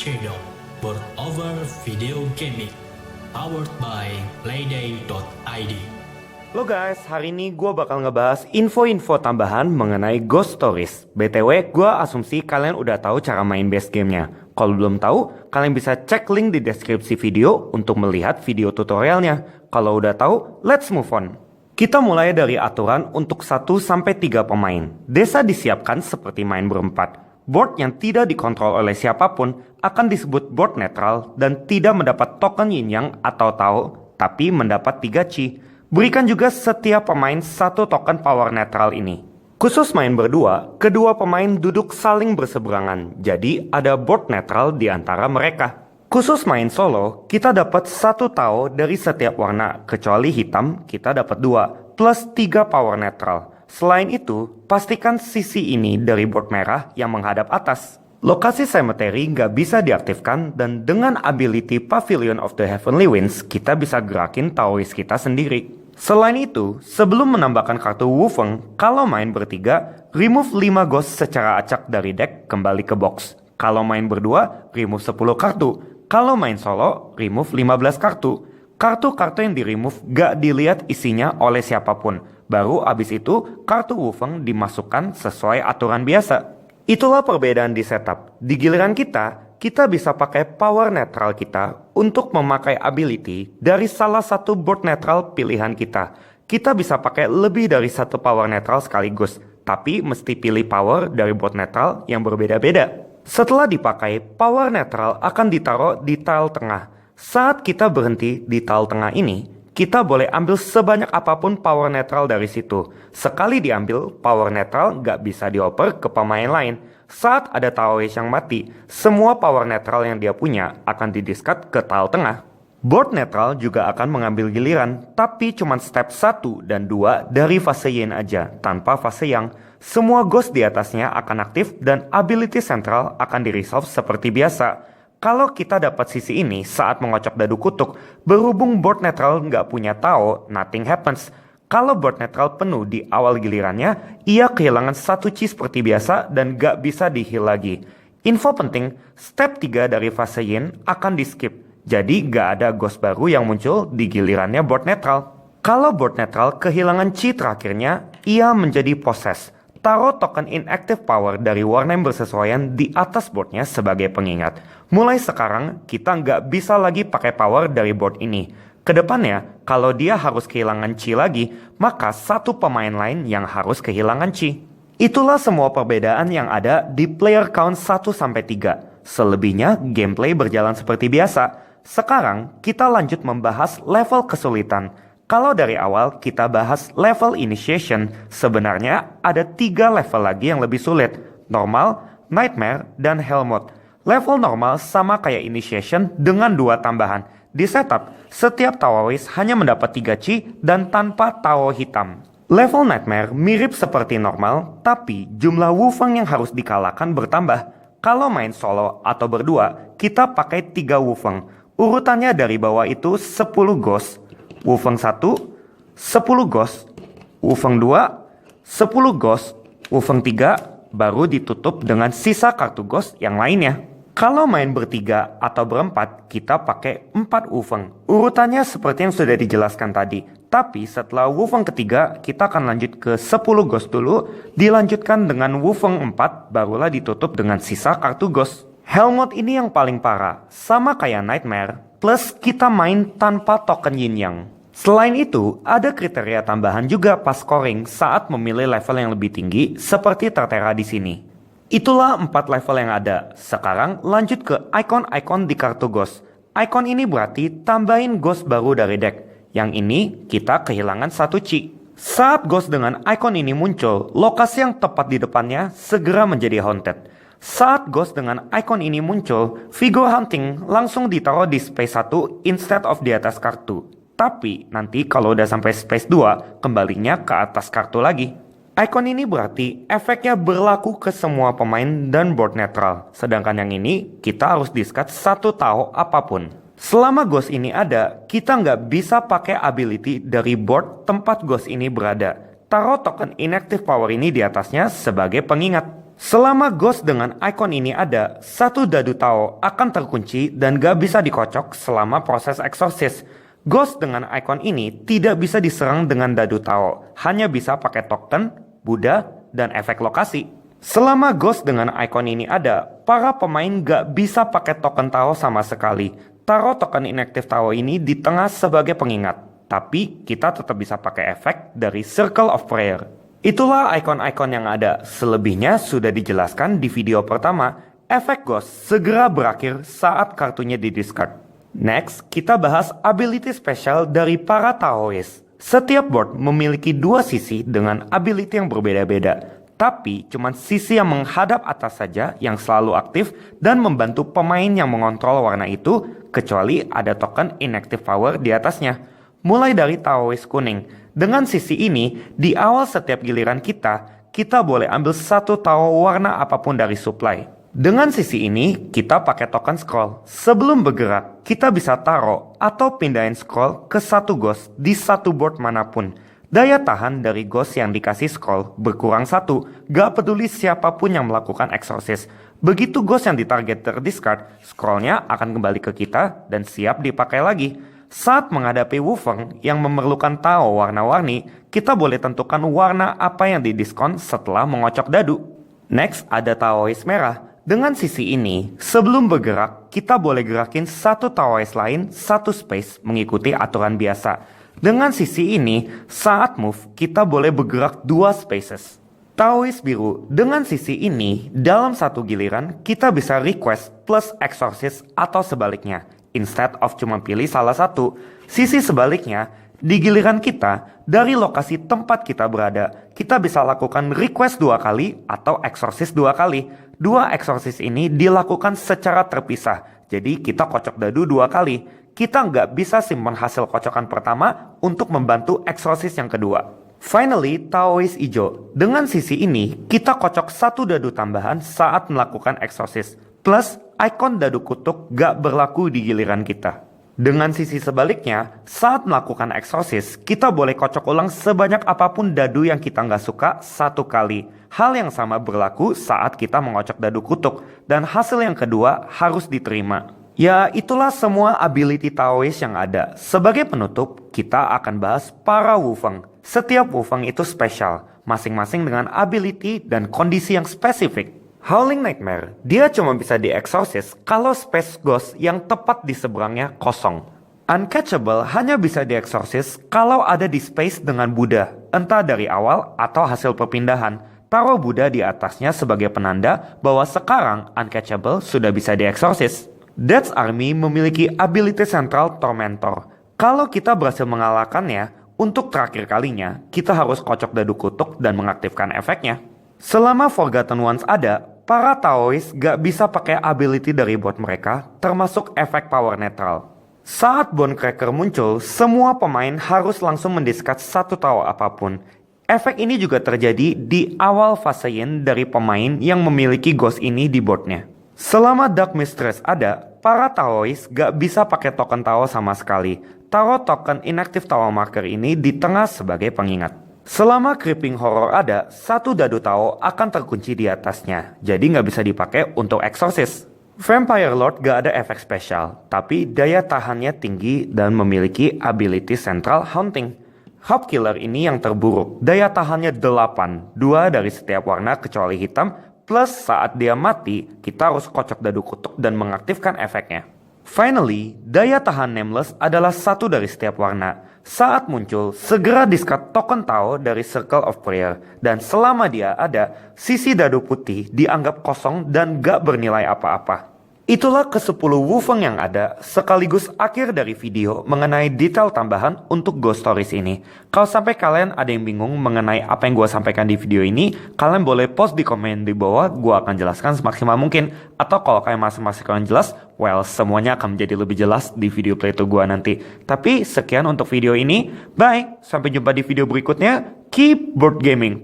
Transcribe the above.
channel World Over Video Gaming, powered by Playday.id. Halo guys, hari ini gue bakal ngebahas info-info tambahan mengenai Ghost Stories. BTW, gue asumsi kalian udah tahu cara main base gamenya. Kalau belum tahu, kalian bisa cek link di deskripsi video untuk melihat video tutorialnya. Kalau udah tahu, let's move on. Kita mulai dari aturan untuk 1-3 pemain. Desa disiapkan seperti main berempat. Board yang tidak dikontrol oleh siapapun akan disebut board netral dan tidak mendapat token yin yang atau Tao, tapi mendapat 3 Chi. Berikan juga setiap pemain 1 token power netral ini. Khusus main berdua, kedua pemain duduk saling berseberangan, jadi ada board netral di antara mereka. Khusus main solo, kita dapat 1 Tao dari setiap warna, kecuali hitam kita dapat 2, plus 3 power netral. Selain itu, pastikan sisi ini dari board merah yang menghadap atas. Lokasi cemetery nggak bisa diaktifkan dan dengan ability Pavilion of the Heavenly Winds, kita bisa gerakin Taoist kita sendiri. Selain itu, sebelum menambahkan kartu Wufeng, kalau main bertiga, remove 5 ghost secara acak dari deck kembali ke box. Kalau main berdua, remove 10 kartu. Kalau main solo, remove 15 kartu. Kartu-kartu yang di-remove gak dilihat isinya oleh siapapun. Baru abis itu, kartu Wufeng dimasukkan sesuai aturan biasa. Itulah perbedaan di setup. Di giliran kita bisa pakai power netral kita untuk memakai ability dari salah satu board netral pilihan kita. Kita bisa pakai lebih dari 1 power netral sekaligus, tapi mesti pilih power dari board netral yang berbeda-beda. Setelah dipakai, power netral akan ditaruh di tile tengah. Saat kita berhenti di tile tengah ini, kita boleh ambil sebanyak apapun power netral dari situ. Sekali diambil, power netral nggak bisa dioper ke pemain lain. Saat ada Taoist yang mati, semua power netral yang dia punya akan didiscard ke tile tengah. Board netral juga akan mengambil giliran, tapi cuma step 1 dan 2 dari fase yin aja, tanpa fase yang. Semua ghost di atasnya akan aktif dan ability sentral akan di-resolve seperti biasa. Kalau kita dapat sisi ini saat mengocok dadu kutuk, berhubung board netral nggak punya Tao, nothing happens. Kalau board netral penuh di awal gilirannya, ia kehilangan 1 Chi seperti biasa dan nggak bisa di-heal lagi. Info penting, step 3 dari fase yin akan di-skip. Jadi nggak ada ghost baru yang muncul di gilirannya board netral. Kalau board netral kehilangan Chi terakhirnya, ia menjadi possess. Taruh token inactive power dari warna yang bersesuaian di atas boardnya sebagai pengingat. Mulai sekarang, kita nggak bisa lagi pakai power dari board ini. Kedepannya, kalau dia harus kehilangan Chi lagi, maka 1 pemain lain yang harus kehilangan Chi. Itulah semua perbedaan yang ada di player count 1-3. Selebihnya, gameplay berjalan seperti biasa. Sekarang, kita lanjut membahas level kesulitan. Kalau dari awal kita bahas level initiation, sebenarnya ada 3 level lagi yang lebih sulit. Normal, nightmare, dan hell mode. Level normal sama kayak initiation dengan 2 tambahan. Di setup, setiap Taoist hanya mendapat 3 Chi dan tanpa Tao hitam. Level nightmare mirip seperti normal, tapi jumlah Wufeng yang harus dikalahkan bertambah. Kalau main solo atau berdua, kita pakai 3 Wufeng. Urutannya dari bawah itu 10 ghost. Wufeng 1, 10 ghost, Wufeng 2, 10 ghost, Wufeng 3, baru ditutup dengan sisa kartu ghost yang lainnya. Kalau main bertiga atau berempat, kita pakai 4 Wufeng. Urutannya seperti yang sudah dijelaskan tadi. Tapi setelah Wufeng ketiga, kita akan lanjut ke 10 ghost dulu, dilanjutkan dengan Wufeng 4, barulah ditutup dengan sisa kartu ghost. Hell mode ini yang paling parah, sama kayak nightmare, plus kita main tanpa token yin yang. Selain itu, ada kriteria tambahan juga pas scoring saat memilih level yang lebih tinggi seperti tertera di sini. Itulah 4 level yang ada. Sekarang lanjut ke icon-icon di kartu ghost. Icon ini berarti tambahin ghost baru dari deck. Yang ini kita kehilangan 1 Chi. Saat ghost dengan icon ini muncul, lokasi yang tepat di depannya segera menjadi haunted. Saat ghost dengan icon ini muncul, figure hunting langsung ditaruh di space 1 instead of di atas kartu. Tapi nanti kalau udah sampai space 2, kembalinya ke atas kartu lagi. Icon ini berarti efeknya berlaku ke semua pemain dan board netral. Sedangkan yang ini, kita harus discard 1 Tao apapun. Selama ghost ini ada, kita nggak bisa pakai ability dari board tempat ghost ini berada. Taruh token inactive power ini di atasnya sebagai pengingat. Selama ghost dengan icon ini ada, satu dadu Tao akan terkunci dan gak bisa dikocok selama proses eksorsis. Ghost dengan icon ini tidak bisa diserang dengan dadu Tao, hanya bisa pakai token, Buddha, dan efek lokasi. Selama ghost dengan icon ini ada, para pemain gak bisa pakai token Tao sama sekali. Taruh token inactive Tao ini di tengah sebagai pengingat, tapi kita tetap bisa pakai efek dari Circle of Prayer. Itulah icon-icon yang ada, selebihnya sudah dijelaskan di video pertama. Efek ghost segera berakhir saat kartunya di-discard. Next, kita bahas ability spesial dari para Taoist. Setiap board memiliki dua sisi dengan ability yang berbeda-beda. Tapi cuma sisi yang menghadap atas saja yang selalu aktif dan membantu pemain yang mengontrol warna itu, kecuali ada token inactive power di atasnya. Mulai dari Taoist kuning. Dengan sisi ini, di awal setiap giliran kita boleh ambil satu Tao warna apapun dari supply. Dengan sisi ini, kita pakai token scroll. Sebelum bergerak, kita bisa taruh atau pindahin scroll ke satu ghost di satu board manapun. Daya tahan dari ghost yang dikasih scroll berkurang 1, gak peduli siapapun yang melakukan exorcist. Begitu ghost yang ditarget terdiscard, scrollnya akan kembali ke kita dan siap dipakai lagi. Saat menghadapi Wufeng yang memerlukan Tao warna-warni, kita boleh tentukan warna apa yang didiskon setelah mengocok dadu. Next, ada Taoist merah. Dengan sisi ini, sebelum bergerak, kita boleh gerakin satu Taoist lain, satu space mengikuti aturan biasa. Dengan sisi ini, saat move, kita boleh bergerak 2 spaces. Taoist biru, dengan sisi ini, dalam satu giliran, kita bisa request plus exorcist atau sebaliknya. Instead of cuma pilih salah satu. Sisi sebaliknya, di giliran kita, dari lokasi tempat kita berada, kita bisa lakukan request 2 kali atau exorcist 2 kali. 2 exorcist ini dilakukan secara terpisah, jadi kita kocok dadu 2 kali. Kita nggak bisa simpan hasil kocokan pertama untuk membantu exorcist yang kedua. Finally, Taoist hijau. Dengan sisi ini, kita kocok satu dadu tambahan saat melakukan exorcist. Plus, icon dadu kutub gak berlaku di giliran kita. Dengan sisi sebaliknya, saat melakukan exorcist, kita boleh kocok ulang sebanyak apapun dadu yang kita nggak suka 1 kali. Hal yang sama berlaku saat kita mengocok dadu kutub, dan hasil yang kedua harus diterima. Ya, itulah semua ability Taoist yang ada. Sebagai penutup, kita akan bahas para Wufeng. Setiap Wufeng itu spesial, masing-masing dengan ability dan kondisi yang spesifik. Howling Nightmare, dia cuma bisa di-exorcist kalau space ghost yang tepat di seberangnya kosong. Uncatchable hanya bisa di-exorcist kalau ada di space dengan Buddha, entah dari awal atau hasil perpindahan. Taruh Buddha di atasnya sebagai penanda bahwa sekarang Uncatchable sudah bisa di-exorcist. Death's Army memiliki ability sentral Tormentor. Kalau kita berhasil mengalahkannya, untuk terakhir kalinya, kita harus kocok dadu kutub dan mengaktifkan efeknya. Selama Forgotten Ones ada, para Taoist gak bisa pakai ability dari bot mereka, termasuk efek power netral. Saat Bonecracker muncul, semua pemain harus langsung mendiscard satu Tao apapun. Efek ini juga terjadi di awal fase yin dari pemain yang memiliki ghost ini di boardnya. Selama Dark Mistress ada, para Taoist gak bisa pakai token Tao sama sekali. Taruh token inactive Tao marker ini di tengah sebagai pengingat. Selama Creeping Horror ada, satu dadu Tao akan terkunci di atasnya, jadi nggak bisa dipakai untuk exorcist. Vampire Lord gak ada efek spesial, tapi daya tahannya tinggi dan memiliki ability Central Haunting. Hub Killer ini yang terburuk, daya tahannya 8, 2 dari setiap warna kecuali hitam, plus saat dia mati, kita harus kocok dadu kutub dan mengaktifkan efeknya. Finally, daya tahan Nameless adalah 1 dari setiap warna. Saat muncul, segera discard token Tao dari Circle of Prayer. Dan selama dia ada, sisi dadu putih dianggap kosong dan gak bernilai apa-apa. Itulah ke-10 Wufeng yang ada, sekaligus akhir dari video mengenai detail tambahan untuk Ghost Stories ini. Kalau sampai kalian ada yang bingung mengenai apa yang gue sampaikan di video ini, kalian boleh post di komen di bawah, gue akan jelaskan semaksimal mungkin. Atau kalau kalian masih kurang jelas, well, semuanya akan menjadi lebih jelas di video playthrough gue nanti. Tapi sekian untuk video ini, bye, sampai jumpa di video berikutnya, keep board gaming.